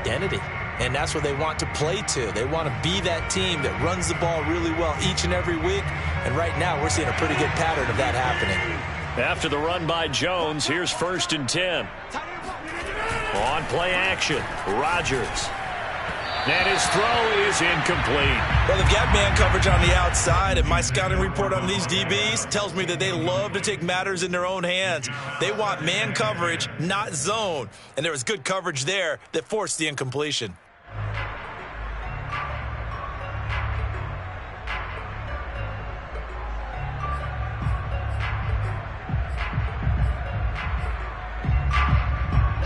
identity. And that's what they want to play to. They want to be that team that runs the ball really well each and every week. And right now, we're seeing a pretty good pattern of that happening. After the run by Jones, here's 1st and 10. On play action, Rodgers. And his throw is incomplete. Well, they've got man coverage on the outside, and my scouting report on these DBs tells me that they love to take matters in their own hands. They want man coverage, not zone. And there was good coverage there that forced the incompletion.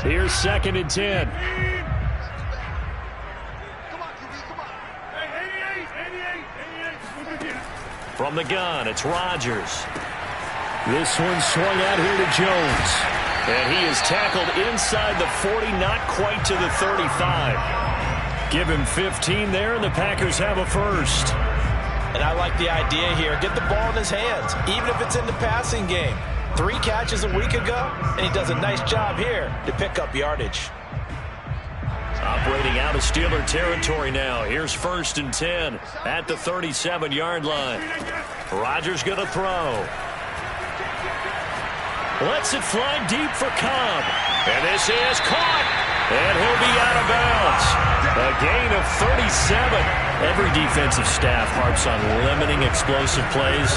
Here's 2nd and 10. From the gun, it's Rodgers. This one swung out here to Jones. And he is tackled inside the 40, not quite to the 35. Give him 15 there, and the Packers have a first. And I like the idea here. Get the ball in his hands, even if it's in the passing game. 3 catches a week ago, and he does a nice job here to pick up yardage. Operating out of Steeler territory now. Here's 1st and 10 at the 37-yard line. Rodgers going to throw. Lets it fly deep for Cobb. And this is caught. And he'll be out of bounds. A gain of 37. Every defensive staff harps on limiting explosive plays.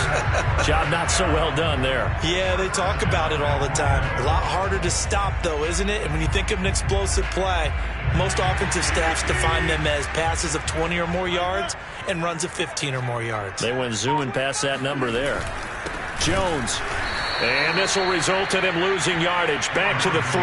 Job not so well done there. Yeah, they talk about it all the time. A lot harder to stop, though, isn't it? And when you think of an explosive play, most offensive staffs define them as passes of 20 or more yards and runs of 15 or more yards. They went zooming past that number there. Jones. And this will result in him losing yardage. Back to the 3.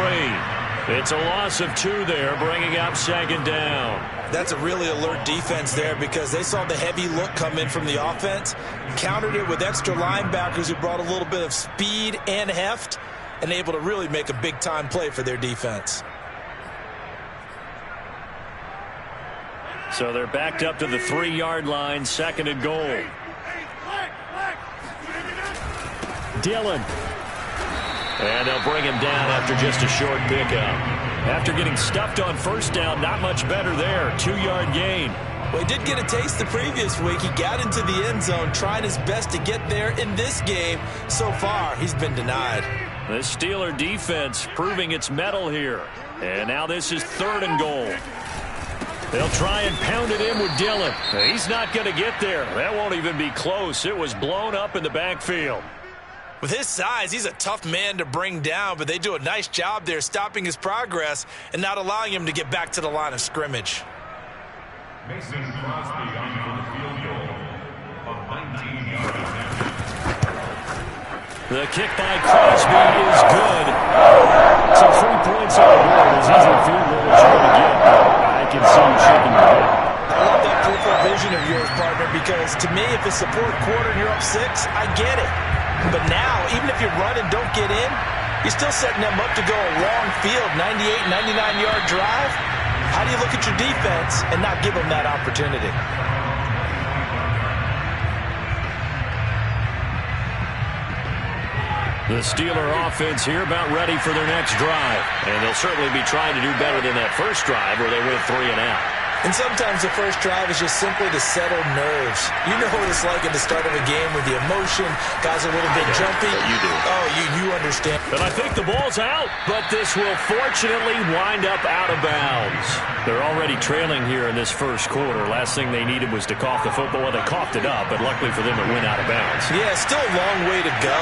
It's a loss of 2 there, bringing up 2nd down. That's a really alert defense there because they saw the heavy look come in from the offense, countered it with extra linebackers who brought a little bit of speed and heft, and able to really make a big-time play for their defense. So they're backed up to the 3-yard line, 2nd and goal. Dillon. And they'll bring him down after just a short pickup. After getting stuffed on 1st down, not much better there. 2-yard gain. Well, he did get a taste the previous week. He got into the end zone, trying his best to get there in this game. So far, he's been denied. The Steeler defense proving its mettle here. And now this is 3rd and goal. They'll try and pound it in with Dillon. He's not going to get there. That won't even be close. It was blown up in the backfield. With his size, he's a tough man to bring down, but they do a nice job there stopping his progress and not allowing him to get back to the line of scrimmage. Mason Crosby on for the field goal of 19 yards. The kick by Crosby is good. So 3 points on the board. As easy a field goal as you're going to get. I can see you shaking your head. I love that peripheral vision of yours, partner, because to me, if it's the 4th quarter and you're up 6, I get it. But now, even if you run and don't get in, you're still setting them up to go a long field, 98, 99-yard drive. How do you look at your defense and not give them that opportunity? The Steeler offense here about ready for their next drive. And they'll certainly be trying to do better than that first drive where they went 3 and out. And sometimes the first drive is just simply to settle nerves. You know what it's like at the start of a game with the emotion. Guys are a little bit jumpy. You do. Oh, you understand. But I think the ball's out. But this will fortunately wind up out of bounds. They're already trailing here in this first quarter. Last thing they needed was to cough the football. Well, they coughed it up, but luckily for them, it went out of bounds. Yeah, still a long way to go.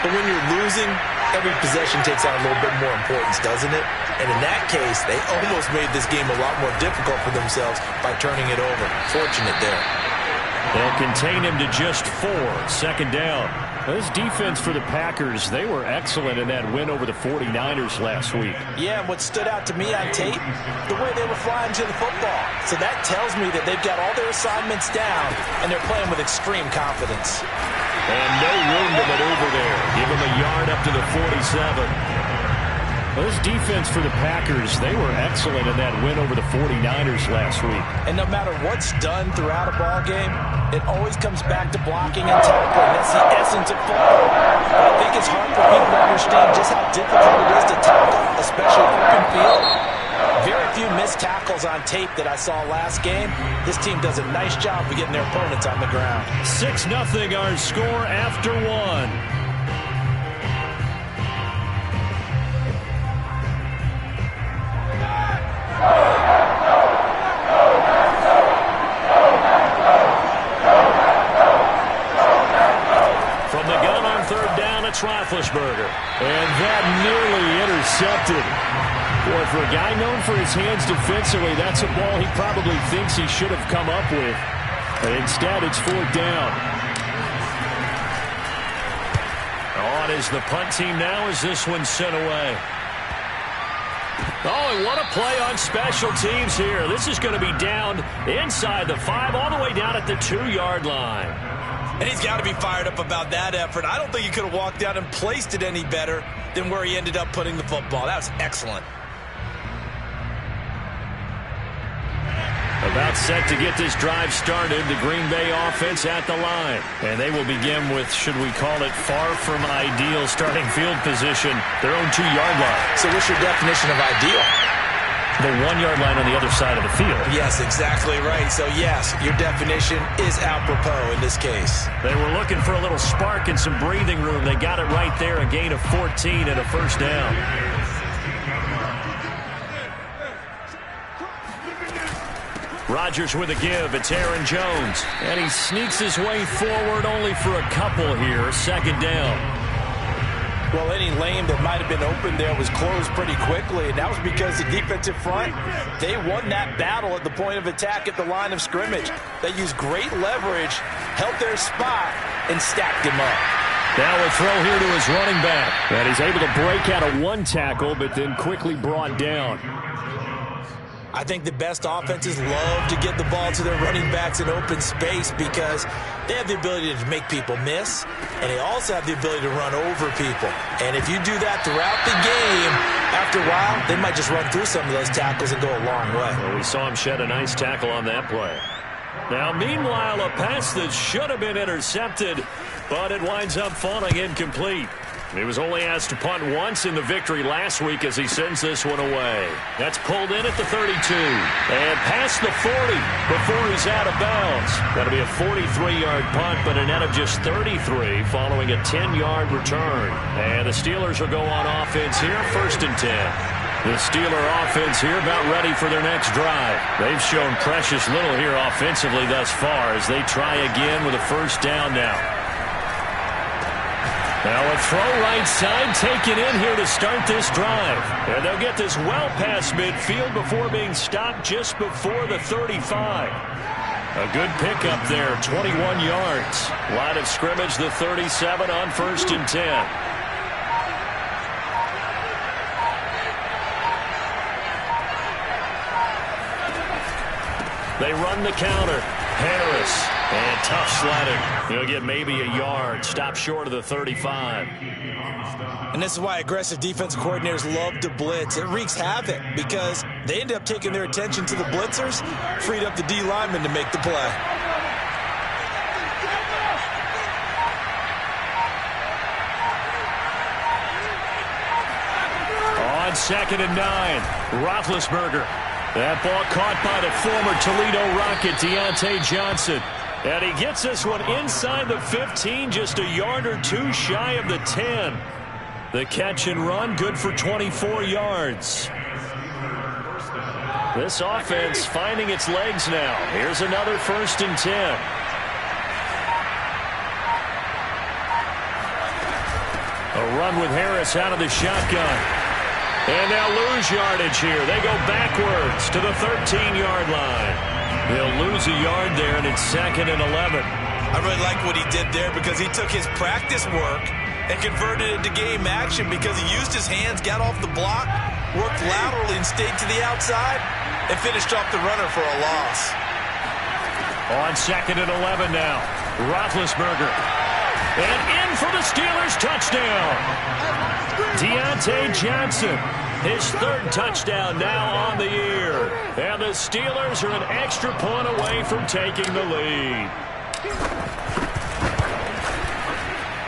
But when you're losing, every possession takes on a little bit more importance, doesn't it? And in that case, they almost made this game a lot more difficult for themselves by turning it over. Fortunate there. They'll contain him to just 4. 2nd down. This defense for the Packers, they were excellent in that win over the 49ers last week. Yeah, and what stood out to me on tape, the way they were flying to the football. So that tells me that they've got all their assignments down, and they're playing with extreme confidence. And no room to maneuver there. Give him a yard up to the 47. This defense for the Packers, they were excellent in that win over the 49ers last week. And no matter what's done throughout a ball game, it always comes back to blocking and tackling. That's the essence of football. But I think it's hard for people to understand just how difficult it is to tackle, especially open field. Very few missed tackles on tape that I saw last game. This team does a nice job of getting their opponents on the ground. 6-0 our score after one. From the gun on third down, it's Roethlisberger. And that nearly intercepted. Boy, for a guy known for his hands defensively, that's a ball he probably thinks he should have come up with. But instead, it's fourth down. On is the punt team now as this one's sent away. Oh, and what a play on special teams here. This is going to be down inside the 5, all the way down at the 2-yard line. And he's got to be fired up about that effort. I don't think he could have walked out and placed it any better than where he ended up putting the football. That was excellent. About set to get this drive started, the Green Bay offense at the line. And they will begin with, should we call it, far from ideal starting field position, their own 2-yard line. So what's your definition of ideal? The 1-yard line on the other side of the field. Yes, exactly right. So, yes, your definition is apropos in this case. They were looking for a little spark and some breathing room. They got it right there, a gain of 14 and a first down. Rodgers with a give. It's Aaron Jones. And he sneaks his way forward only for a couple here. Second down. Well, any lane that might have been open there was closed pretty quickly, and that was because the defensive front, they won that battle at the point of attack at the line of scrimmage. They used great leverage, held their spot, and stacked him up. Now a throw here to his running back. And he's able to break out of one tackle, but then quickly brought down. I think the best offenses love to get the ball to their running backs in open space because they have the ability to make people miss, and they also have the ability to run over people. And if you do that throughout the game, after a while, they might just run through some of those tackles and go a long way. Well, we saw him shed a nice tackle on that play. Now, meanwhile, a pass that should have been intercepted, but it winds up falling incomplete. He was only asked to punt once in the victory last week as he sends this one away. That's pulled in at the 32. And past the 40 before he's out of bounds. That'll be a 43-yard punt, but a net of just 33 following a 10-yard return. And the Steelers will go on offense here, 1st and 10. The Steeler offense here about ready for their next drive. They've shown precious little here offensively thus far as they try again with a first down now. Now a throw right side taken in here to start this drive. And they'll get this well past midfield before being stopped just before the 35. A good pickup there, 21 yards. Line of scrimmage, the 37 on 1st and 10. They run the counter. Harris. And tough sledding. He'll get maybe a yard. Stop short of the 35. And this is why aggressive defensive coordinators love to blitz. It wreaks havoc because they end up taking their attention to the blitzers, freed up the D lineman to make the play. On 2nd and 9, Roethlisberger. That ball caught by the former Toledo Rocket, Deontay Johnson. And he gets this one inside the 15, just a yard or two shy of the 10. The catch and run, good for 24 yards. This offense finding its legs now. Here's another 1st and 10. A run with Harris out of the shotgun. And they'll lose yardage here. They go backwards to the 13-yard line. They'll lose a yard there, and it's 2nd and 11. I really like what he did there because he took his practice work and converted it to game action because he used his hands, got off the block, worked laterally and stayed to the outside, and finished off the runner for a loss. On 2nd and 11 now, Roethlisberger. And in for the Steelers' touchdown. Deontay Johnson, his 3rd touchdown now on the year. And the Steelers are an extra point away from taking the lead.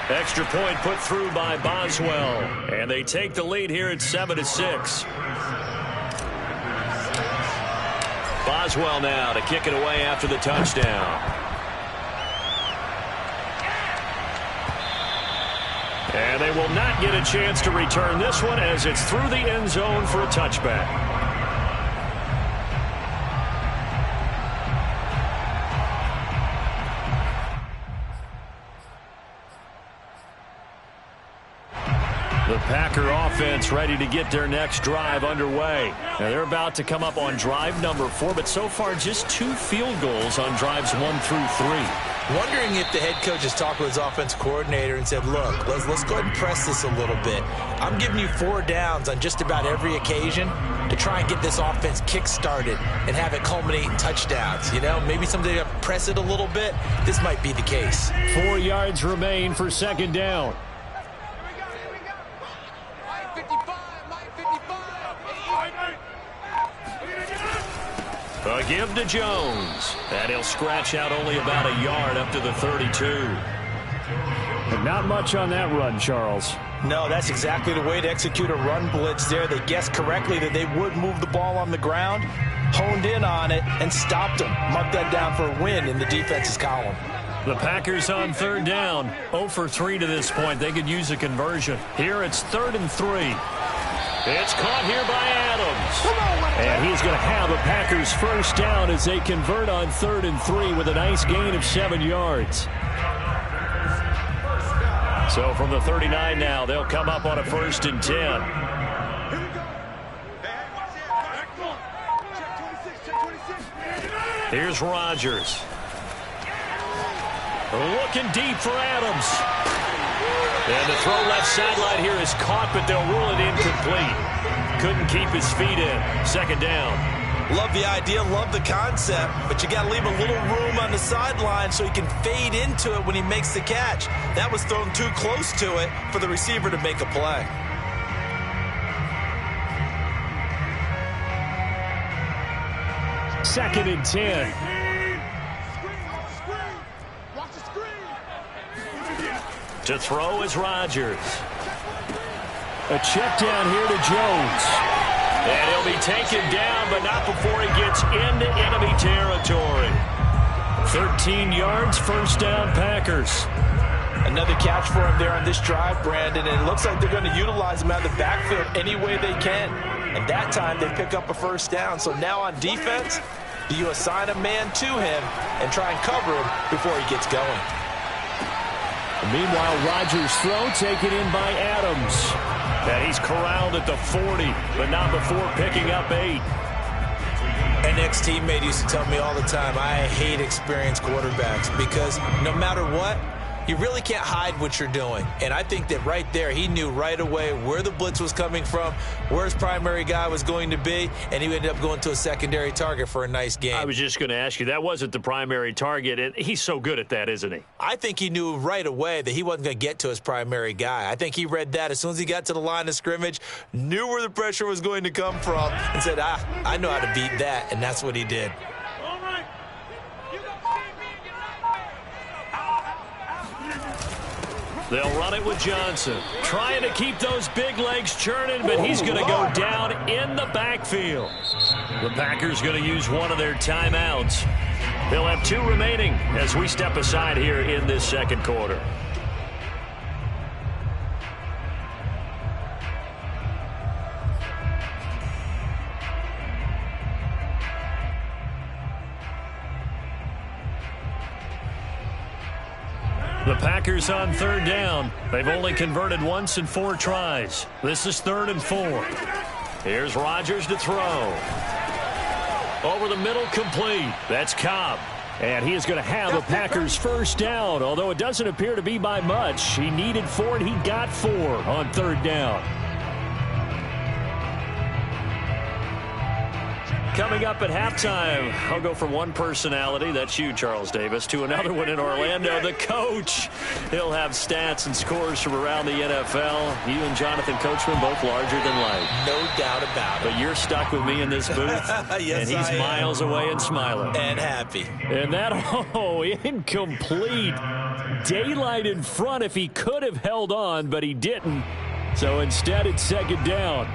Extra point put through by Boswell. And they take the lead here at 7-6. Boswell now to kick it away after the touchdown. And they will not get a chance to return this one as it's through the end zone for a touchback. The Packer offense ready to get their next drive underway. Now they're about to come up on drive number 4, but so far just 2 field goals on drives 1 through 3. Wondering if the head coach has talked with his offense coordinator and said, look, let's go ahead and press this a little bit. I'm giving you 4 downs on just about every occasion to try and get this offense kick-started and have it culminate in touchdowns. You know, maybe someday to press it a little bit. This might be the case. 4 yards remain for second down. A give to Jones. And he'll scratch out only about a yard up to the 32. And not much on that run, Charles. No, that's exactly the way to execute a run blitz there. They guessed correctly that they would move the ball on the ground, honed in on it, and stopped them. Mark that down for a win in the defense's column. The Packers on third down. 0 for 3 to this point. They could use a conversion. Here it's 3rd and 3. It's caught here by Adams. And he's going to have a Packers first down as they convert on 3rd and 3 with a nice gain of 7 yards. So from the 39 now, they'll come up on a 1st and 10. Here's Rodgers. Looking deep for Adams. And the throw left sideline here is caught, but they'll rule it incomplete. Couldn't keep his feet in. 2nd down. Love the idea, love the concept, but you got to leave a little room on the sideline so he can fade into it when he makes the catch. That was thrown too close to it for the receiver to make a play. Second and 10. To throw is Rodgers. A check down here to Jones. And he'll be taken down, but not before he gets into enemy territory. 13 yards, 1st down, Packers. Another catch for him there on this drive, Brandon, and it looks like they're going to utilize him out of the backfield any way they can. And that time they pick up a 1st down. So now on defense, do you assign a man to him and try and cover him before he gets going? Meanwhile, Rodgers' throw taken in by Adams. And he's corralled at the 40, but not before picking up 8. An ex-teammate used to tell me all the time, I hate experienced quarterbacks because no matter what, you really can't hide what you're doing. And I think that right there, he knew right away where the blitz was coming from, where his primary guy was going to be, and he ended up going to a secondary target for a nice game. I was just going to ask you, that wasn't the primary target, and he's so good at that, isn't he? I think he knew right away that he wasn't going to get to his primary guy. I think he read that as soon as he got to the line of scrimmage, knew where the pressure was going to come from, and said, I know how to beat that, and that's what he did. They'll run it with Johnson. Trying to keep those big legs churning, but he's going to go down in the backfield. The Packers going to use one of their timeouts. They'll have 2 remaining as we step aside here in this 2nd quarter. The Packers on 3rd down. They've only converted once in 4 tries. This is 3rd and 4. Here's Rodgers to throw. Over the middle, complete. That's Cobb. And he is going to have a Packers first down, although it doesn't appear to be by much. He needed 4, and he got 4 on 3rd down. Coming up at halftime, I'll go from one personality, that's you, Charles Davis, to another one in Orlando, the coach. He'll have stats and scores from around the NFL. You and Jonathan Coachman both larger than life. No doubt about it. But you're stuck with me in this booth. Yes, and he's miles away and smiling. And happy. And that, incomplete. Daylight in front if he could have held on, but he didn't. So instead, it's 2nd down.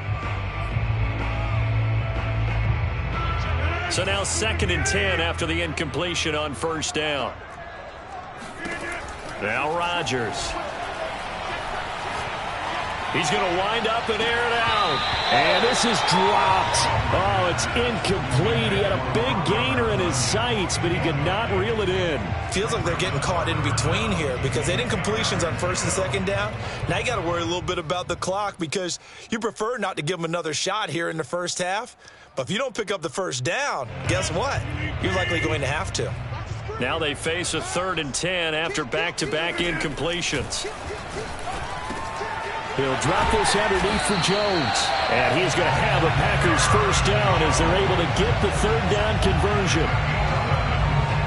So now 2nd and 10 after the incompletion on first down. Now Rodgers. He's going to wind up and air it out. And this is dropped. Oh, it's incomplete. He had a big gainer in his sights, but he could not reel it in. Feels like they're getting caught in between here because they didn't completions on 1st and 2nd down. Now you got to worry a little bit about the clock because you prefer not to give them another shot here in the first half. But if you don't pick up the first down, guess what? You're likely going to have to. Now they face a 3rd and 10 after back-to-back incompletions. He'll drop this underneath for Jones. And he's going to have a Packers first down as they're able to get the 3rd down conversion.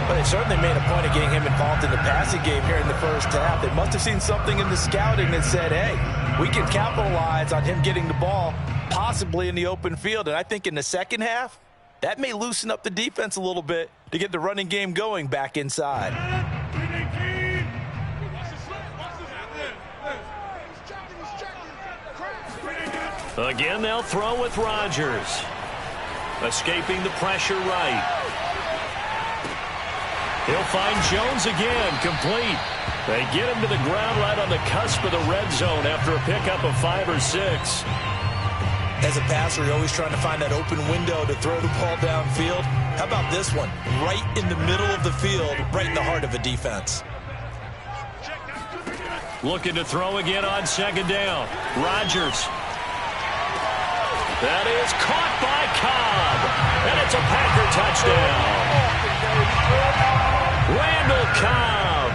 But they certainly made a point of getting him involved in the passing game here in the first half. They must have seen something in the scouting that said, hey, we can capitalize on him getting the ball possibly in the open field. And I think in the second half, that may loosen up the defense a little bit to get the running game going back inside. Again, they'll throw with Rodgers. Escaping the pressure right. He'll find Jones again, complete. They get him to the ground right on the cusp of the red zone after a pickup of 5 or 6. As a passer, you're always trying to find that open window to throw the ball downfield. How about this one? Right in the middle of the field, right in the heart of a defense. Looking to throw again on 2nd down. Rodgers. That is caught by Cobb. And it's a Packer touchdown. Randall Cobb.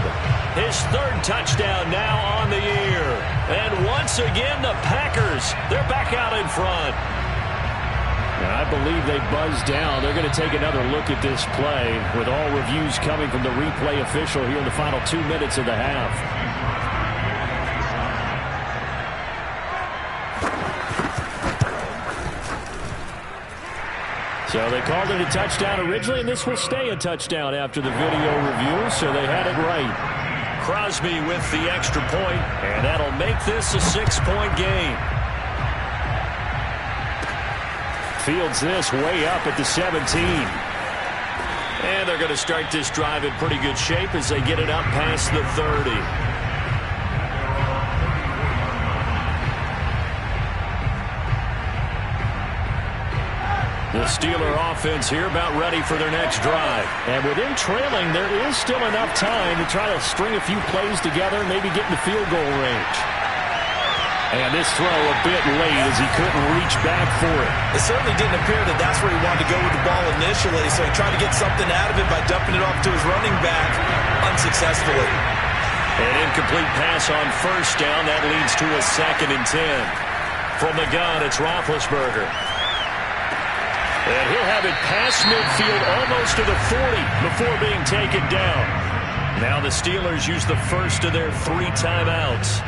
His 3rd touchdown now on the year. And once again, the Packers, they're back out in front. And I believe they buzzed down. They're going to take another look at this play with all reviews coming from the replay official here in the final 2 minutes of the half. So they called it a touchdown originally, and this will stay a touchdown after the video review, so they had it right. Crosby with the extra point, and that'll make this a 6-point game. Fields this way up at the 17. And they're going to start this drive in pretty good shape as they get it up past the 30. The Steeler offense here about ready for their next drive. And with them trailing, there is still enough time to try to string a few plays together and maybe get in the field goal range. And this throw a bit late as he couldn't reach back for it. It certainly didn't appear that that's where he wanted to go with the ball initially, so he tried to get something out of it by dumping it off to his running back unsuccessfully. An incomplete pass on 1st down. That leads to a 2nd and 10. From the gun, it's Roethlisberger. And he'll have it past midfield almost to the 40 before being taken down. Now the Steelers use the first of their 3 timeouts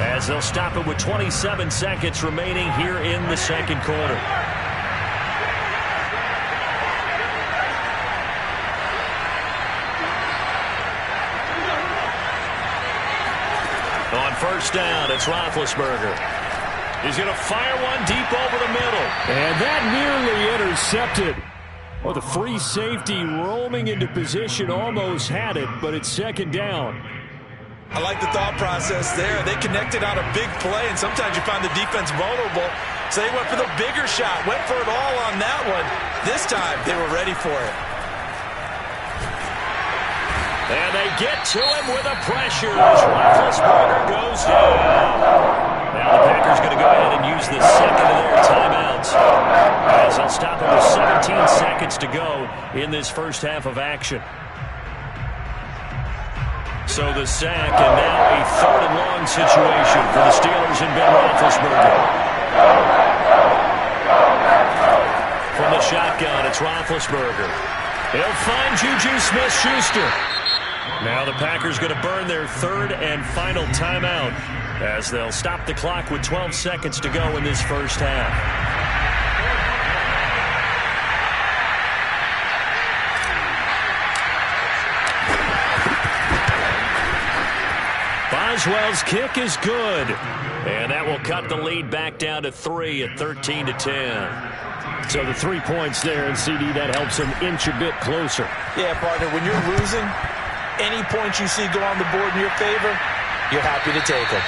as they'll stop it with 27 seconds remaining here in the 2nd quarter. On 1st down, it's Roethlisberger. He's going to fire one deep over the middle. And that nearly intercepted. Well, the free safety roaming into position almost had it, but it's 2nd down. I like the thought process there. They connected on a big play, and sometimes you find the defense vulnerable. So they went for the bigger shot, went for it all on that one. This time, they were ready for it. And they get to him with a pressure as Roethlisberger goes down. Now the Packers going to go ahead and use the 2nd of their timeouts as they'll stop it with 17 seconds to go in this first half of action. So the sack, and now a 3rd and long situation for the Steelers and Ben Roethlisberger. From the shotgun, it's Roethlisberger. He'll find Juju Smith-Schuster. Now the Packers going to burn their 3rd and final timeout as they'll stop the clock with 12 seconds to go in this first half. Boswell's kick is good. And that will cut the lead back down to 3 at 13-10. So the 3 points there, and CD, that helps them inch a bit closer. Yeah, partner, when you're losing, any points you see go on the board in your favor, you're happy to take them.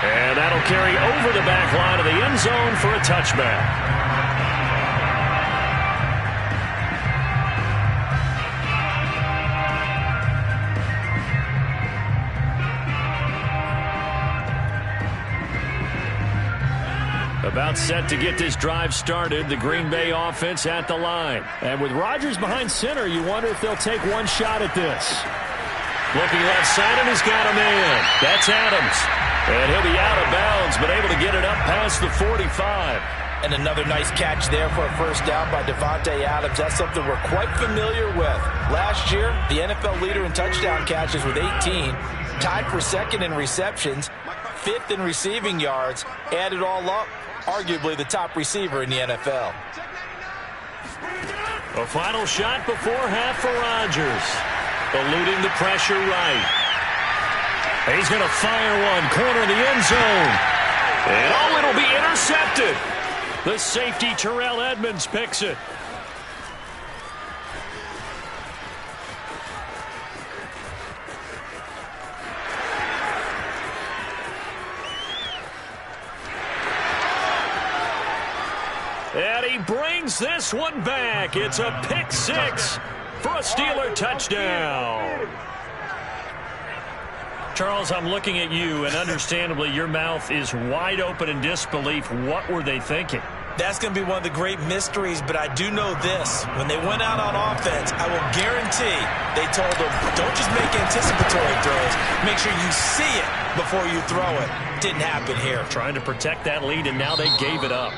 And that'll carry over the back line of the end zone for a touchback. About set to get this drive started, the Green Bay offense at the line. And with Rodgers behind center, you wonder if they'll take one shot at this. Looking left side, and he's got a man. That's Adams. And he'll be out of bounds, but able to get it up past the 45. And another nice catch there for a first down by Devontae Adams. That's something we're quite familiar with. Last year, the NFL leader in touchdown catches with 18. Tied for second in receptions. 5th in receiving yards. Add it all up, arguably the top receiver in the NFL. A final shot before half for Rodgers. Eluding the pressure right. He's going to fire one. Corner of the end zone. And it'll be intercepted. The safety, Terrell Edmonds, picks it. And he brings this one back. It's a pick six for a Steeler touchdown. Charles, I'm looking at you, and understandably your mouth is wide open in disbelief. What were they thinking? That's going to be one of the great mysteries, but I do know this. When they went out on offense, I will guarantee they told them, don't just make anticipatory throws. Make sure you see it before you throw it. Didn't happen here. Trying to protect that lead, and now they gave it up.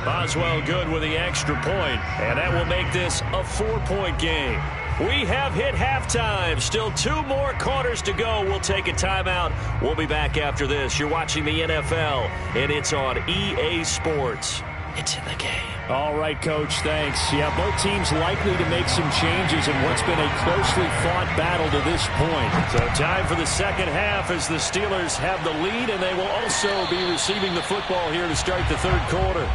Boswell good with the extra point, and that will make this a 4-point game. We have hit halftime. Still 2 more quarters to go. We'll take a timeout. We'll be back after this. You're watching the NFL, and it's on EA Sports. It's in the game. All right, Coach, thanks. Yeah, both teams likely to make some changes in what's been a closely fought battle to this point. So time for the second half as the Steelers have the lead, and they will also be receiving the football here to start the third quarter.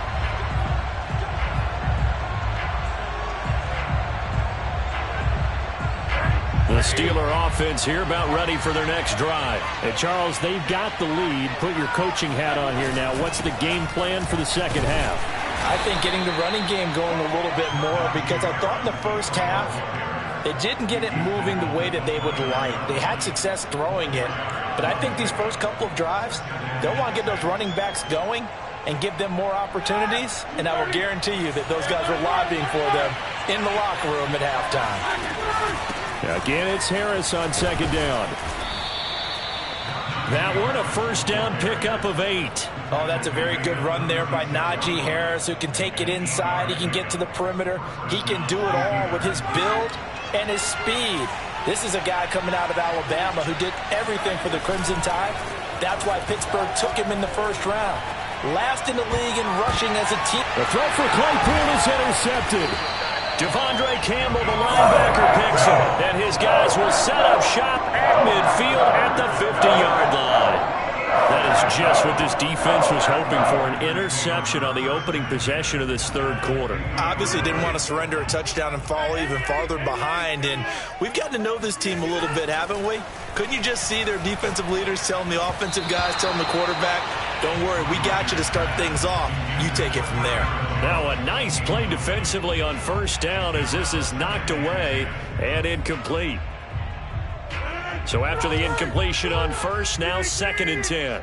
The Steeler offense here about ready for their next drive. And Charles, they've got the lead. Put your coaching hat on here now. What's the game plan for the second half? I think getting the running game going a little bit more, because I thought in the first half they didn't get it moving the way that they would like. They had success throwing it, but I think these first couple of drives, they'll want to get those running backs going and give them more opportunities, and I will guarantee you that those guys were lobbying for them in the locker room at halftime. Again, it's Harris on second down. That one, a first down pickup of 8. Oh, that's a very good run there by Najee Harris, who can take it inside. He can get to the perimeter. He can do it all with his build and his speed. This is a guy coming out of Alabama who did everything for the Crimson Tide. That's why Pittsburgh took him in the first round. Last in the league in rushing as a team. The throw for Claypool is intercepted. Devondre Campbell, the linebacker, picks him. And his guys will set up shop at midfield at the 50-yard line. That is just what this defense was hoping for, an interception on the opening possession of this third quarter. Obviously didn't want to surrender a touchdown and fall even farther behind. And we've gotten to know this team a little bit, haven't we? Couldn't you just see their defensive leaders telling the offensive guys, telling the quarterback, don't worry, we got you to start things off. You take it from there. Now a nice play defensively on first down as this is knocked away and incomplete. So after the incompletion on first, now 2nd and 10.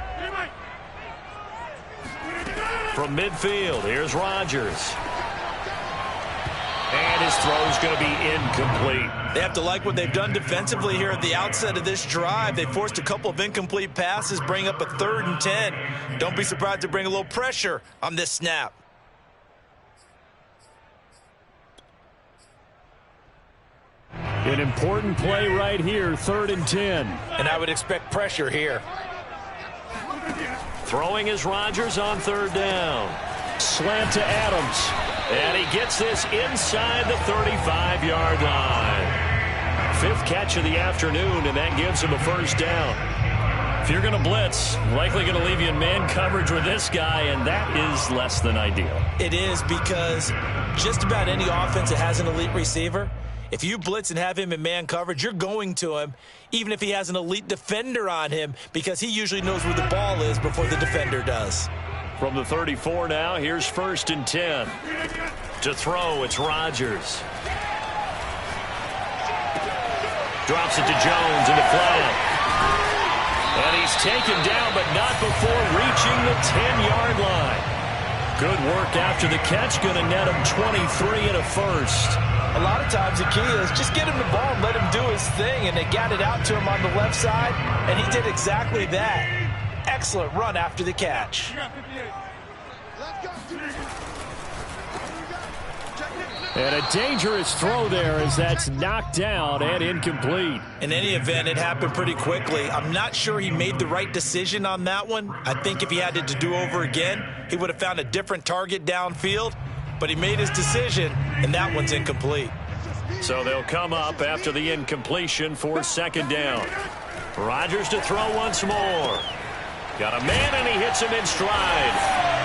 From midfield, here's Rodgers. And his throw's going to be incomplete. They have to like what they've done defensively here at the outset of this drive. They forced a couple of incomplete passes, bring up a 3rd and 10. Don't be surprised to bring a little pressure on this snap. An important play right here, 3rd and 10. And I would expect pressure here. Throwing is Rodgers on 3rd down. Slant to Adams. And he gets this inside the 35-yard line. 5th catch of the afternoon, and that gives him a first down. If you're going to blitz, likely going to leave you in man coverage with this guy, and that is less than ideal. It is, because just about any offense that has an elite receiver, if you blitz and have him in man coverage, you're going to him, even if he has an elite defender on him, because he usually knows where the ball is before the defender does. From the 34 now, here's 1st and 10. To throw, it's Rodgers. Drops it to Jones into flat. And he's taken down, but not before reaching the 10-yard line. Good work after the catch. Going to net him 23 and a first. A lot of times the key is just get him the ball and let him do his thing, and they got it out to him on the left side, and he did exactly that. Excellent run after the catch. And a dangerous throw there as that's knocked down and incomplete. In any event, it happened pretty quickly. I'm not sure he made the right decision on that one. I think if he had it to do over again, he would have found a different target downfield. But he made his decision, and that one's incomplete. So they'll come up after the incompletion for 2nd down. Rodgers to throw once more. Got a man, and he hits him in stride.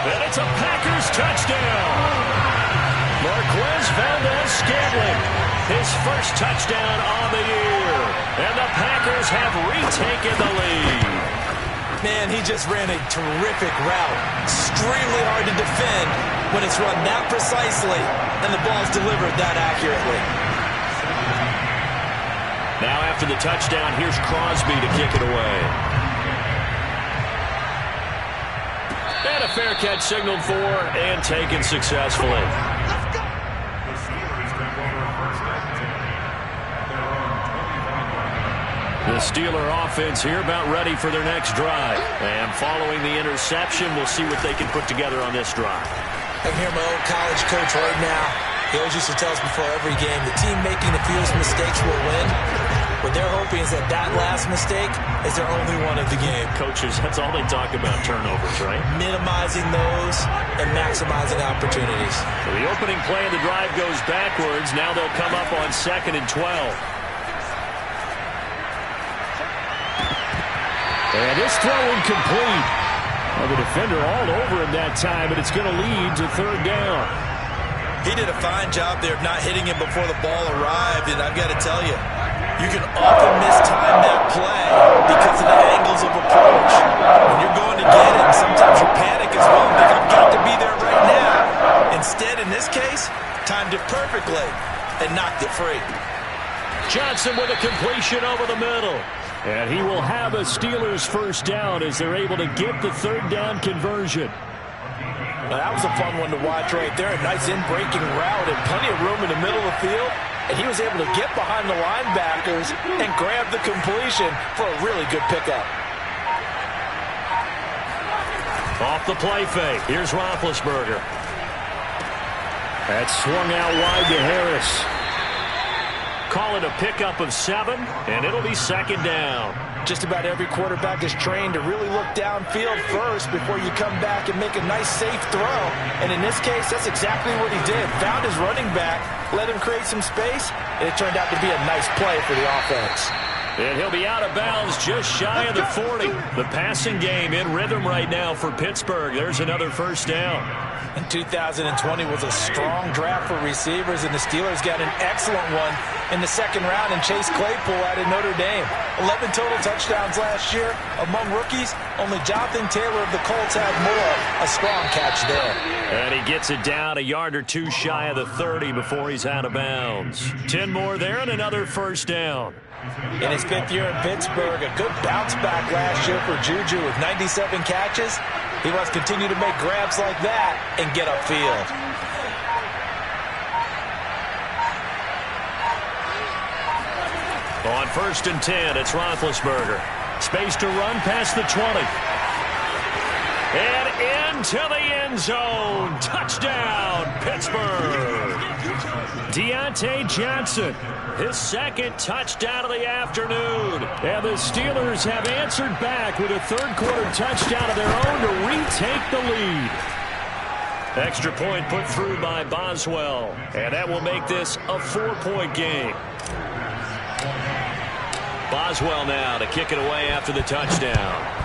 And it's a Packers touchdown. Marquez Valdez-Scantling, his first touchdown on the year. And the Packers have retaken the lead. Man, he just ran a terrific route. Extremely hard to defend when it's run that precisely and the ball's delivered that accurately. Now after the touchdown, here's Crosby to kick it away. And a fair catch signaled for and taken successfully. The Steeler offense here about ready for their next drive. And following the interception, we'll see what they can put together on this drive. I can hear my old college coach right now. He always used to tell us before every game, the team making the fewest mistakes will win. What they're hoping is that that last mistake is their only one of the game. Coaches, that's all they talk about, turnovers, right? Minimizing those and maximizing opportunities. So the opening play of the drive goes backwards. Now they'll come up on 2nd and 12. And this throw incomplete. Well, the defender all over him that time, but it's going to lead to 3rd down. He did a fine job there of not hitting him before the ball arrived, and I've got to tell you, you can often mistime that play because of the angles of approach. When you're going to get him, sometimes you panic as well and think, I've got to be there right now. Instead, in this case, timed it perfectly and knocked it free. Johnson with a completion over the middle. And he will have a Steelers first down as they're able to get the 3rd down conversion. Now, that was a fun one to watch right there. A nice in-breaking route and plenty of room in the middle of the field. And he was able to get behind the linebackers and grab the completion for a really good pickup. Off the play fake. Here's Roethlisberger. That's swung out wide to Harris. Call it a pickup of 7, and it'll be 2nd down. Just about every quarterback is trained to really look downfield first before you come back and make a nice, safe throw. And in this case, that's exactly what he did. Found his running back, let him create some space, and it turned out to be a nice play for the offense. And he'll be out of bounds just shy of the 40. The passing game in rhythm right now for Pittsburgh. There's another first down. And 2020 was a strong draft for receivers, and the Steelers got an excellent one in the 2nd round, and Chase Claypool out of Notre Dame. 11 total touchdowns last year. Among rookies, only Jonathan Taylor of the Colts had more. A strong catch there. And he gets it down a yard or two shy of the 30 before he's out of bounds. 10 more there and another first down. In his 5th year in Pittsburgh, a good bounce back last year for Juju with 97 catches. He must continue to make grabs like that and get upfield. On 1st and 10, it's Roethlisberger. Space to run past the 20. And into the end zone. Touchdown, Pittsburgh. Deontay Johnson, his 2nd touchdown of the afternoon. And the Steelers have answered back with a 3rd quarter touchdown of their own to retake the lead. Extra point put through by Boswell. And that will make this a 4-point game. Boswell now to kick it away after the touchdown.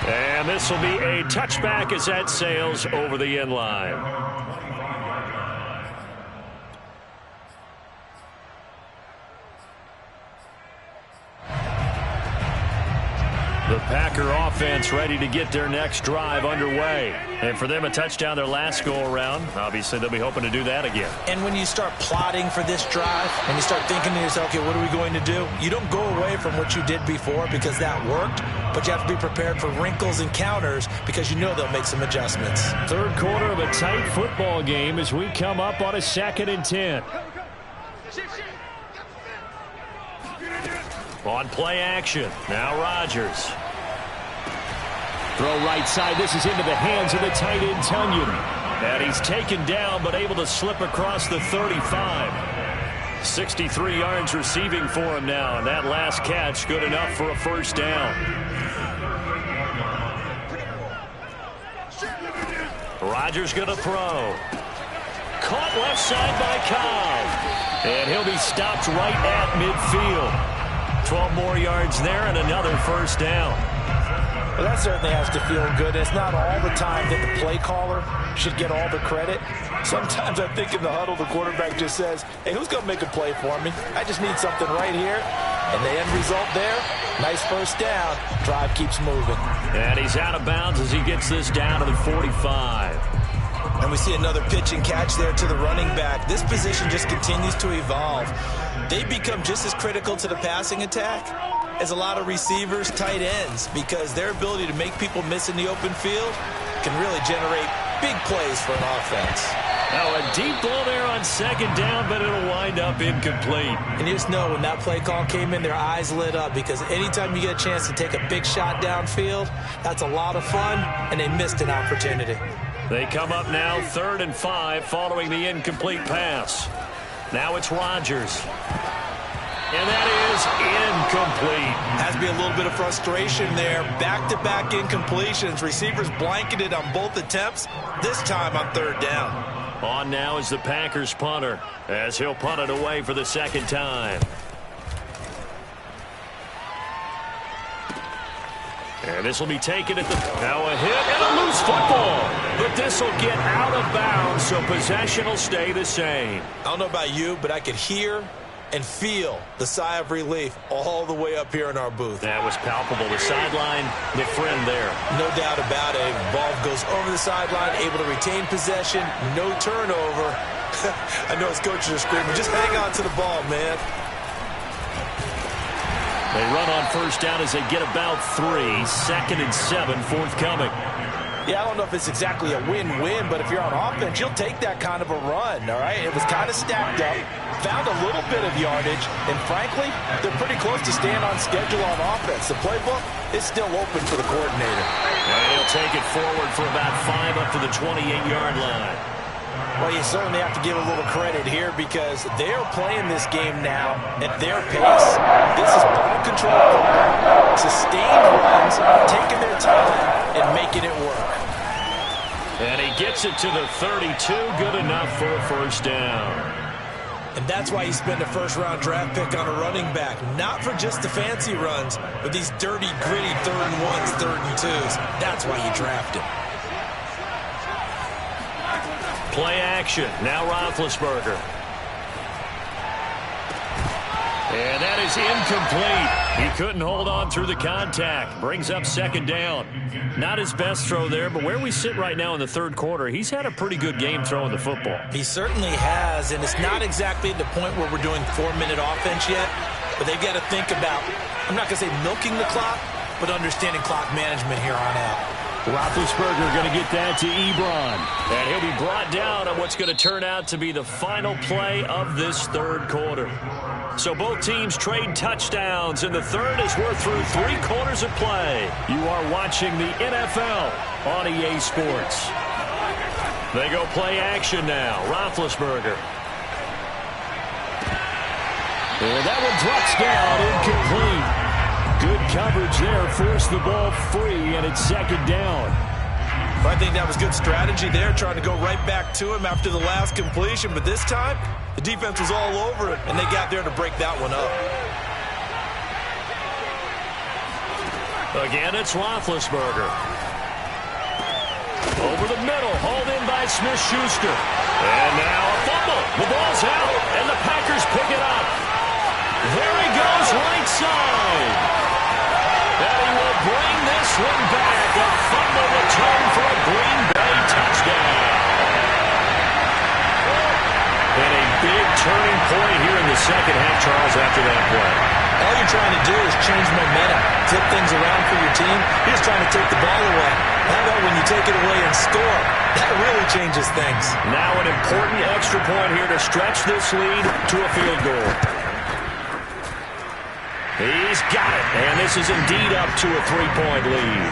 And this will be a touchback as that sails over the end line. The Packer offense ready to get their next drive underway. And for them, a touchdown their last go-around. Obviously, they'll be hoping to do that again. And when you start plotting for this drive and you start thinking to yourself, okay, what are we going to do? You don't go away from what you did before because that worked, but you have to be prepared for wrinkles and counters because you know they'll make some adjustments. Third quarter of a tight football game as we come up on a 2nd and 10. On play action, now Rodgers. Throw right side, this is into the hands of the tight end, Tunyon. And he's taken down, but able to slip across the 35. 63 yards receiving for him now, and that last catch good enough for a first down. Rodgers gonna throw. Caught left side by Cobb. And he'll be stopped right at midfield. 12 more yards there and another first down. Well, that certainly has to feel good. It's not all the time that the play caller should get all the credit. Sometimes I think in the huddle, the quarterback just says, hey, who's going to make a play for me? I just need something right here. And the end result there, nice first down. Drive keeps moving. And he's out of bounds as he gets this down to the 45. And we see another pitch and catch there to the running back. This position just continues to evolve. They become just as critical to the passing attack as a lot of receivers, tight ends, because their ability to make people miss in the open field can really generate big plays for an offense. Now a deep ball there on 2nd down, but it'll wind up incomplete. And you just know when that play call came in, their eyes lit up because anytime you get a chance to take a big shot downfield, that's a lot of fun, and they missed an opportunity. They come up now 3rd and 5 following the incomplete pass. Now it's Rodgers. And that is incomplete. Has to be a little bit of frustration there. Back-to-back incompletions. Receivers blanketed on both attempts, this time on 3rd down. On now is the Packers punter as he'll punt it away for the 2nd time. And this will be taken at the... Now a hit and a loose football. But this will get out of bounds, so possession will stay the same. I don't know about you, but I could hear and feel the sigh of relief all the way up here in our booth. That was palpable. The sideline, the friend there. No doubt about it. Ball goes over the sideline, able to retain possession, no turnover. I know his coaches are screaming, just hang on to the ball, man. They run on first down as they get about 3. 2nd and 7 forthcoming. Yeah, I don't know if it's exactly a win-win, but if you're on offense, you'll take that kind of a run, all right? It was kind of stacked up, found a little bit of yardage, and frankly, they're pretty close to staying on schedule on offense. The playbook is still open for the coordinator. And he'll take it forward for about 5 up to the 28-yard line. Well, you certainly have to give a little credit here because they're playing this game now at their pace. This is ball control, sustained runs, taking their time, and making it work. And he gets it to the 32, good enough for a first down. And that's why you spend a first-round draft pick on a running back, not for just the fancy runs, but these dirty, gritty 3rd and 1s, 3rd and 2s. That's why you draft him. Play action. Now Roethlisberger. And that is incomplete. He couldn't hold on through the contact. Brings up 2nd down. Not his best throw there, but where we sit right now in the 3rd quarter, he's had a pretty good game throwing the football. He certainly has, and it's not exactly at the point where we're doing 4-minute offense yet, but they've got to think about, I'm not going to say milking the clock, but understanding clock management here on out. Roethlisberger going to get that to Ebron. And he'll be brought down on what's going to turn out to be the final play of this 3rd quarter. So both teams trade touchdowns, and the 3rd as we're through 3 quarters of play. You are watching the NFL on EA Sports. They go play action now. Roethlisberger. And that one drops down, incomplete. Good coverage there, forced the ball free, and it's 2nd down. I think that was good strategy there, trying to go right back to him after the last completion. But this time, the defense was all over it, and they got there to break that one up. Again, it's Roethlisberger. Over the middle, hauled in by Smith-Schuster. And now a fumble. The ball's out, and the Packers pick it up. There he goes, right side. And he will bring this one back. A fumble return for a Green Bay touchdown. And a big turning point here in the second half, Charles, after that play. All you're trying to do is change momentum, flip things around for your team. You're just trying to take the ball away. How about when you take it away and score? That really changes things. Now an important extra point here to stretch this lead to a field goal. He's got it, and this is indeed up to a 3-point lead.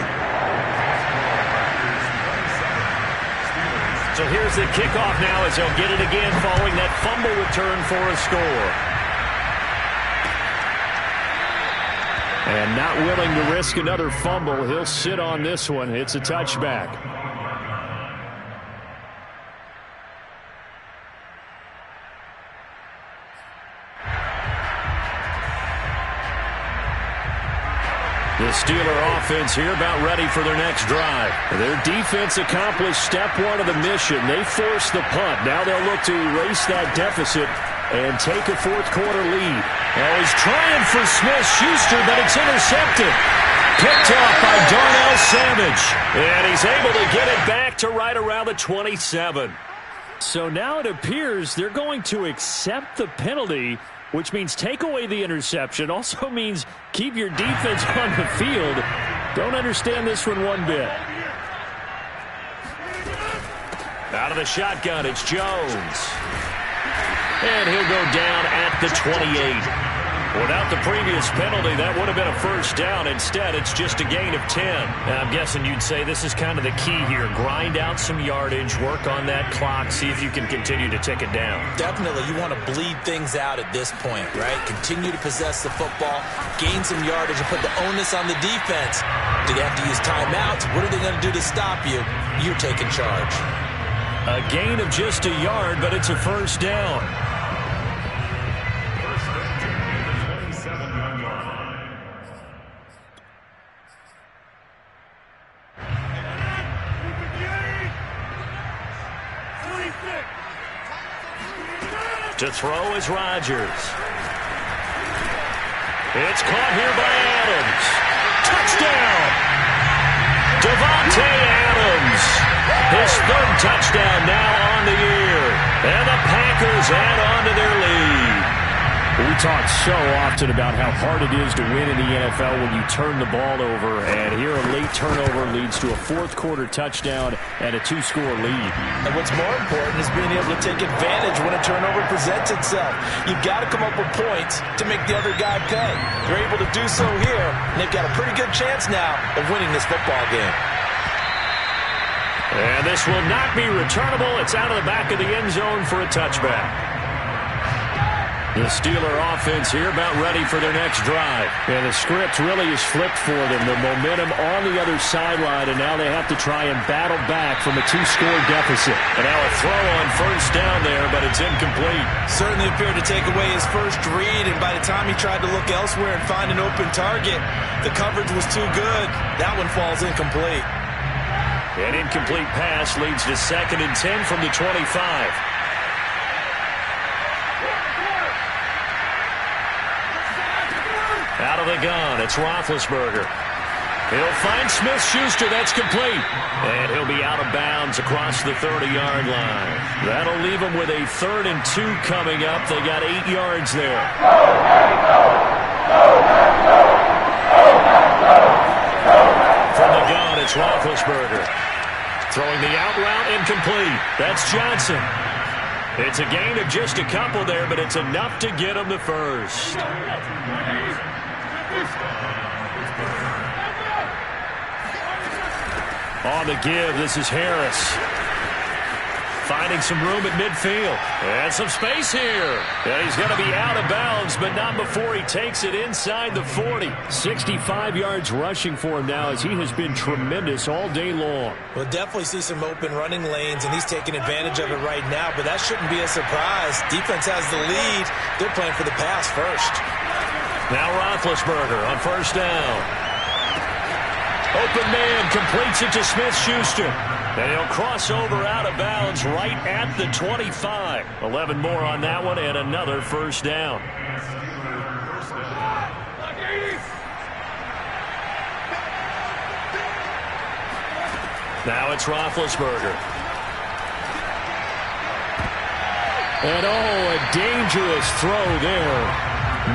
So here's the kickoff now as they'll get it again following that fumble return for a score. And not willing to risk another fumble, he'll sit on this one. It's a touchback. The Steeler offense here about ready for their next drive. Their defense accomplished step one of the mission. They forced the punt. Now they'll look to erase that deficit and take a fourth-quarter lead. Oh, he's trying for Smith-Schuster, but it's intercepted. Picked off by Darnell Savage. And he's able to get it back to right around the 27. So now it appears they're going to accept the penalty, which means take away the interception. Also means keep your defense on the field. Don't understand this one bit. Out of the shotgun, it's Jones. And he'll go down at the 28. Without the previous penalty, that would have been a first down. Instead, it's just a gain of 10. I'm guessing you'd say this is kind of the key here. Grind out some yardage, work on that clock, see if you can continue to tick it down. Definitely, you want to bleed things out at this point, right? Continue to possess the football, gain some yardage, and put the onus on the defense. Do they have to use timeouts? What are they going to do to stop you? You're taking charge. A gain of just a yard, but it's a first down. To throw is Rodgers. It's caught here by Adams. Touchdown! Devontae Adams. His third touchdown now on the year. And the Packers add on to their lead. We talk so often about how hard it is to win in the NFL when you turn the ball over. And here a late turnover leads to a fourth-quarter touchdown and a two-score lead. And what's more important is being able to take advantage when a turnover presents itself. You've got to come up with points to make the other guy pay. They're able to do so here, and they've got a pretty good chance now of winning this football game. And this will not be returnable. It's out of the back of the end zone for a touchback. The Steeler offense here about ready for their next drive. And the script really is flipped for them. The momentum on the other sideline, and now they have to try and battle back from a two-score deficit. And now a throw on first down there, but it's incomplete. Certainly appeared to take away his first read, and by the time he tried to look elsewhere and find an open target, the coverage was too good. That one falls incomplete. An incomplete pass leads to 2nd and 10 from the 25. Out of the gun, it's Roethlisberger. He'll find Smith-Schuster, that's complete. And he'll be out of bounds across the 30-yard line. That'll leave him with a 3rd and 2 coming up. They got 8 yards there. From the gun, it's Roethlisberger. Throwing the out route, incomplete. That's Johnson. It's a gain of just a couple there, but it's enough to get him the first. On the give, this is Harris. Finding some room at midfield. And some space here. And he's going to be out of bounds, but not before he takes it inside the 40. 65 yards rushing for him now as he has been tremendous all day long. We'll definitely see some open running lanes, and he's taking advantage of it right now, but that shouldn't be a surprise. Defense has the lead. They're playing for the pass first. Now Roethlisberger on first down. Open man completes it to Smith-Schuster. And he'll cross over out of bounds right at the 25. 11 more on that one and another first down. Now it's Roethlisberger. And a dangerous throw there.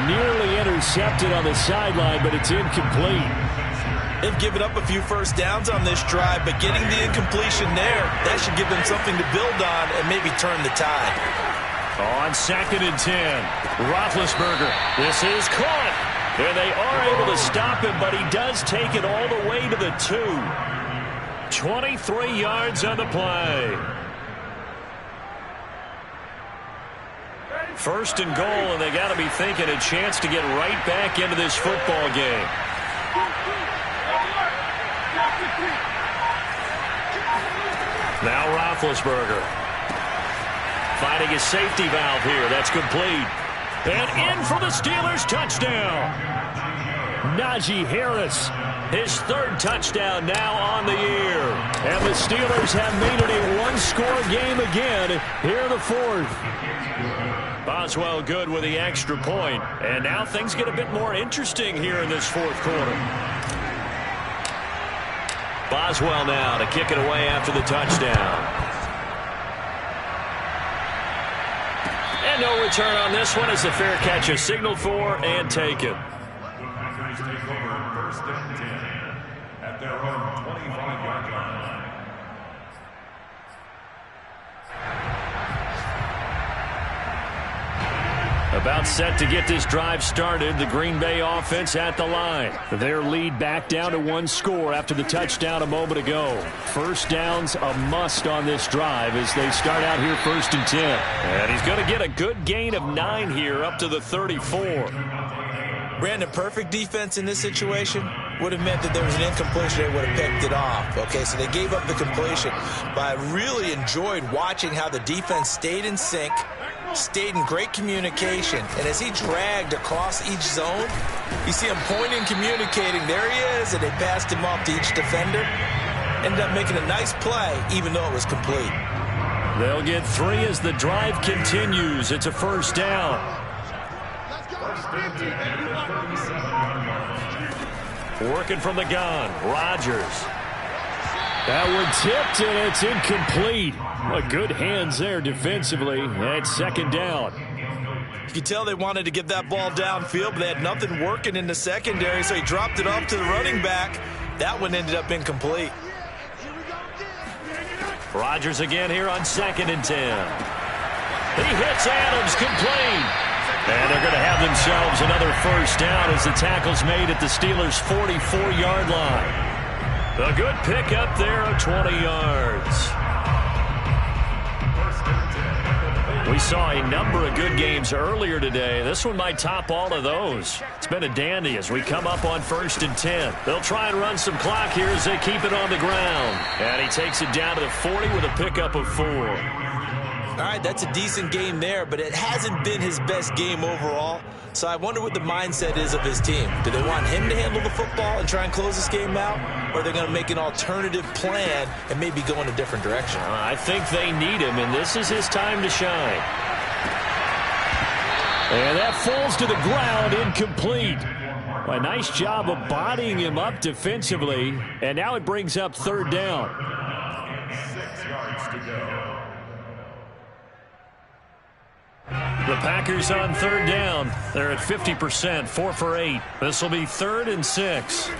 Nearly intercepted on the sideline, but it's incomplete. They've given up a few first downs on this drive, but getting the incompletion there, that should give them something to build on and maybe turn the tide. On 2nd and 10, Roethlisberger. This is caught. And they are able to stop him, but he does take it all the way to the 2. 23 yards on the play. First and goal, and they got to be thinking a chance to get right back into this football game. Now Roethlisberger. Finding his safety valve here. That's complete. And in for the Steelers touchdown. Najee Harris. His 3rd touchdown now on the year. And the Steelers have made it a one-score game again here in the 4th. Boswell good with the extra point. And now things get a bit more interesting here in this 4th quarter. Boswell now to kick it away after the touchdown. And no return on this one as the fair catch is signaled for and taken. Packers take over 1st and 10 at their own 25-yard line. About set to get this drive started. The Green Bay offense at the line. Their lead back down to 1 score after the touchdown a moment ago. First down's a must on this drive as they start out here 1st and 10. And he's going to get a good gain of 9 here up to the 34. Brandon, perfect defense in this situation would have meant that there was an incompletion. They would have picked it off. Okay, so they gave up the completion. But I really enjoyed watching how the defense stayed in sync, stayed in great communication. And as he dragged across each zone, you see him pointing, communicating. There he is, and they passed him off to each defender. Ended up making a nice play, even though it was complete. They'll get 3 as the drive continues. It's a first down. Working from the gun, Rodgers. That one tipped, and it's incomplete. Good hands there defensively at 2nd down. You could tell they wanted to get that ball downfield, but they had nothing working in the secondary, so he dropped it off to the running back. That one ended up incomplete. Rodgers again here on 2nd and 10. He hits Adams, complete. And they're going to have themselves another first down as the tackle's made at the Steelers' 44-yard line. A good pickup there of 20 yards. We saw a number of good games earlier today. This one might top all of those. It's been a dandy as we come up on 1st and 10. They'll try and run some clock here as they keep it on the ground. And he takes it down to the 40 with a pickup of 4. All right, that's a decent game there, but it hasn't been his best game overall. So I wonder what the mindset is of his team. Do they want him to handle the football and try and close this game out? Or are they going to make an alternative plan and maybe go in a different direction? I think they need him, and this is his time to shine. And that falls to the ground, incomplete. A nice job of bodying him up defensively, and now it brings up 3rd down. 6 yards to go. The Packers on 3rd down. They're at 50%, 4 for 8. This will be 3rd and 6.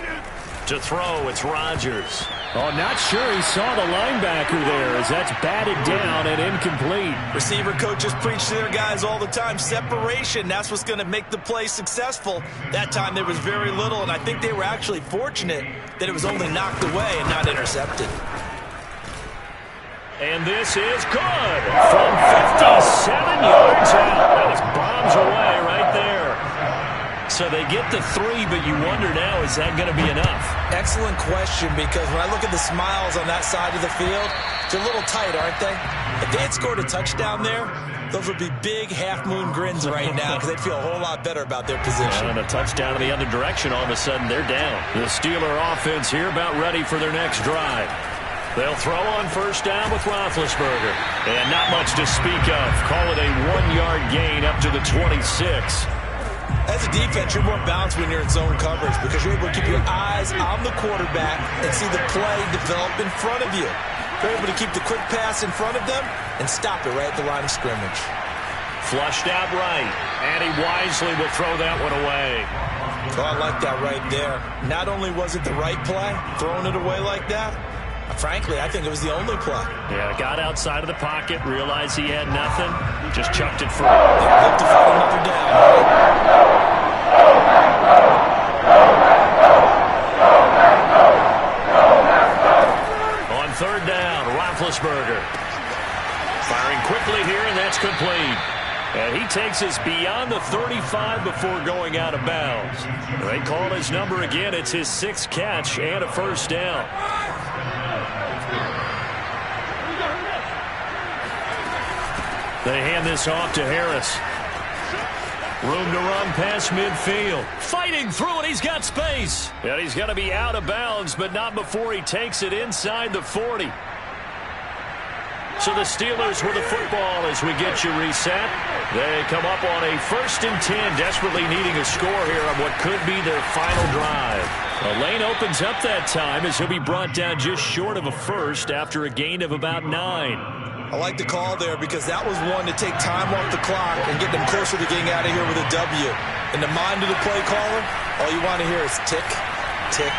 To throw, it's Rodgers. Oh, not sure he saw the linebacker there as that's batted down and incomplete. Receiver coaches preach to their guys all the time. Separation, that's what's going to make the play successful. That time there was very little, and I think they were actually fortunate that it was only knocked away and not intercepted. And this is good from 57 yards out. That was bombs away right there. So they get the 3, but you wonder now, is that going to be enough? Excellent question, because when I look at the smiles on that side of the field, they're a little tight, aren't they? If they had scored a touchdown there, those would be big half-moon grins right now because they'd feel a whole lot better about their position. And a touchdown in the other direction, all of a sudden they're down. The Steeler offense here about ready for their next drive. They'll throw on first down with Roethlisberger. And not much to speak of. Call it a 1-yard gain up to the 26. As a defense, you're more balanced when you're in zone coverage because you're able to keep your eyes on the quarterback and see the play develop in front of you. You're able to keep the quick pass in front of them and stop it right at the line of scrimmage. Flushed out right, and he wisely will throw that one away. Oh, I like that right there. Not only was it the right play, throwing it away like that, frankly, I think it was the only play. Yeah, got outside of the pocket, realized he had nothing, just chucked it free. Looked to find another down. On third down, Roethlisberger. Firing quickly here, and that's complete. And he takes us beyond the 35 before going out of bounds. They call his number again. It's his 6th catch and a first down. They hand this off to Harris. Room to run past midfield. Fighting through it. He's got space. And he's going to be out of bounds, but not before he takes it inside the 40. So the Steelers with the football as we get you reset. They come up on a 1st and 10, desperately needing a score here on what could be their final drive. A lane opens up that time as he'll be brought down just short of a first after a gain of about 9. I like the call there because that was one to take time off the clock and get them closer to getting out of here with a W. In the mind of the play caller, all you want to hear is tick, tick,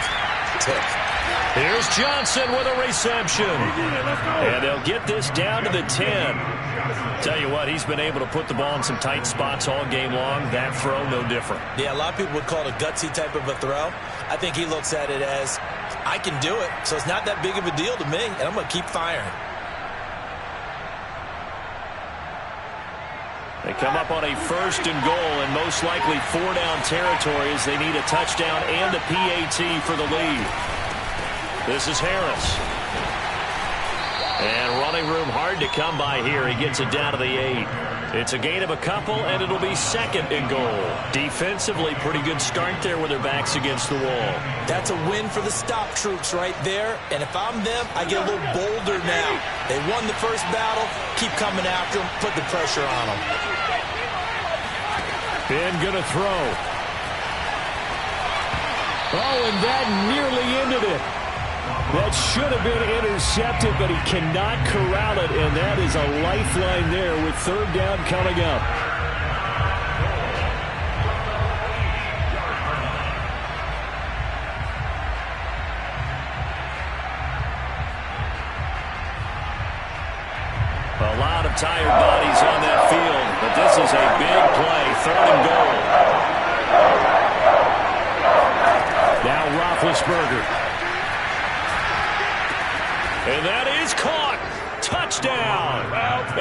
tick. Here's Johnson with a reception. And they'll get this down to the 10. Tell you what, he's been able to put the ball in some tight spots all game long. That throw, no different. Yeah, a lot of people would call it a gutsy type of a throw. I think he looks at it as, I can do it, so it's not that big of a deal to me, and I'm going to keep firing. They come up on a 1st and goal, and most likely 4-down territory as they need a touchdown and a PAT for the lead. This is Harris. And running room hard to come by here. He gets it down to the 8. It's a gain of a couple, and it'll be 2nd and goal. Defensively, pretty good start there with their backs against the wall. That's a win for the stop troops right there. And if I'm them, I get a little bolder now. They won the first battle. Keep coming after them. Put the pressure on them. Ben gonna throw. Oh, and that nearly ended it. That should have been intercepted, but he cannot corral it, and that is a lifeline there with 3rd down coming up. A lot of tired bodies on that field, but this is a big play, 3rd and goal. Now Roethlisberger. And that is caught. Touchdown.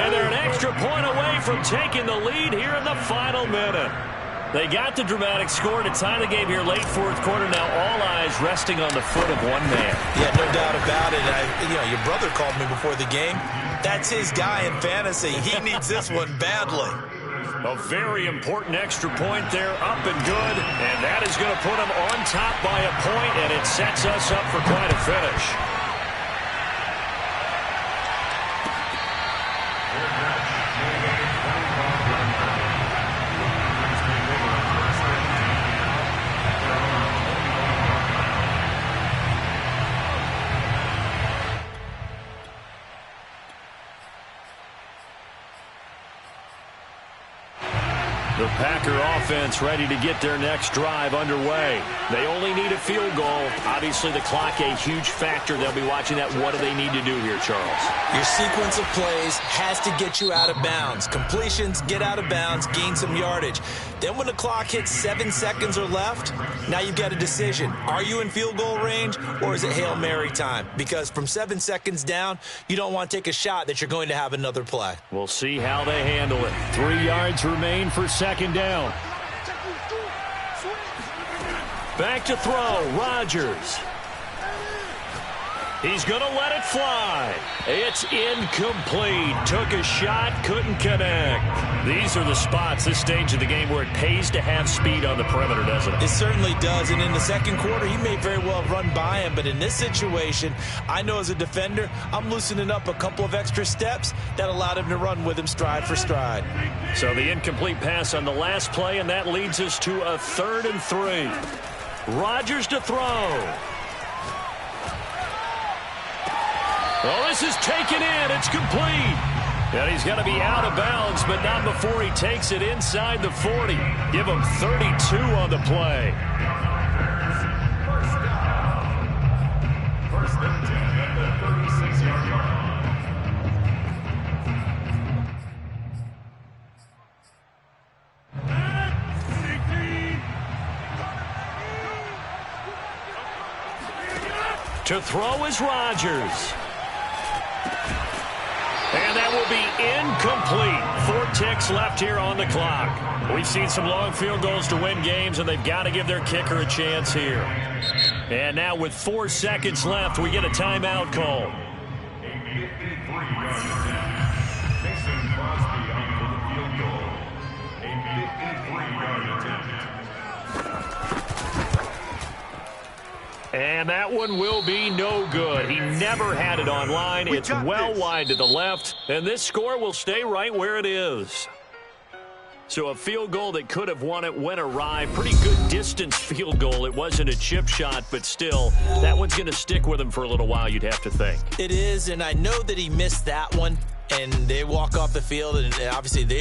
And they're an extra point away from taking the lead here in the final minute. They got the dramatic score to tie the game here late 4th quarter. Now all eyes resting on the foot of one man. Yeah, no doubt about it. Your brother called me before the game. That's his guy in fantasy. He needs this one badly. A very important extra point there, up and good. And that is going to put him on top by a point, and it sets us up for quite a finish. The Packer offense ready to get their next drive underway. They only need a field goal. Obviously, the clock a huge factor. They'll be watching that. What do they need to do here, Charles? Your sequence of plays has to get you out of bounds. Completions, get out of bounds, gain some yardage. Then when the clock hits 7 seconds or left, now you've got a decision. Are you in field goal range, or is it Hail Mary time? Because from 7 seconds down, you don't want to take a shot that you're going to have another play. We'll see how they handle it. 3 yards remain for second down. Back to throw, Rodgers. He's going to let it fly. It's incomplete. Took a shot, couldn't connect. These are the spots, this stage of the game, where it pays to have speed on the perimeter, doesn't it? It certainly does, and in the second quarter, he may very well run by him, but in this situation, I know as a defender, I'm loosening up a couple of extra steps that allowed him to run with him stride for stride. So the incomplete pass on the last play, and that leads us to a 3rd and 3. Rodgers to throw. Oh, this is taken in. It's complete. And he's got to be out of bounds, but not before he takes it inside the 40. Give him 32 on the play. First and 10 at the 36-yard line. To throw is Rodgers. And that will be incomplete. 4 ticks left here on the clock. We've seen some long field goals to win games, and they've got to give their kicker a chance here. And now with 4 seconds left, we get a timeout call. A 53-yard attempt. Mason Crosby on for the field goal. A 53-yard attempt. And that one will be no good. He never had it on line. It's well wide to the left, and this score will stay right where it is. So a field goal that could have won it went awry. Pretty good distance field goal. It wasn't a chip shot, but still, that one's going to stick with him for a little while, you'd have to think. It is, and I know that he missed that one, and they walk off the field, and obviously they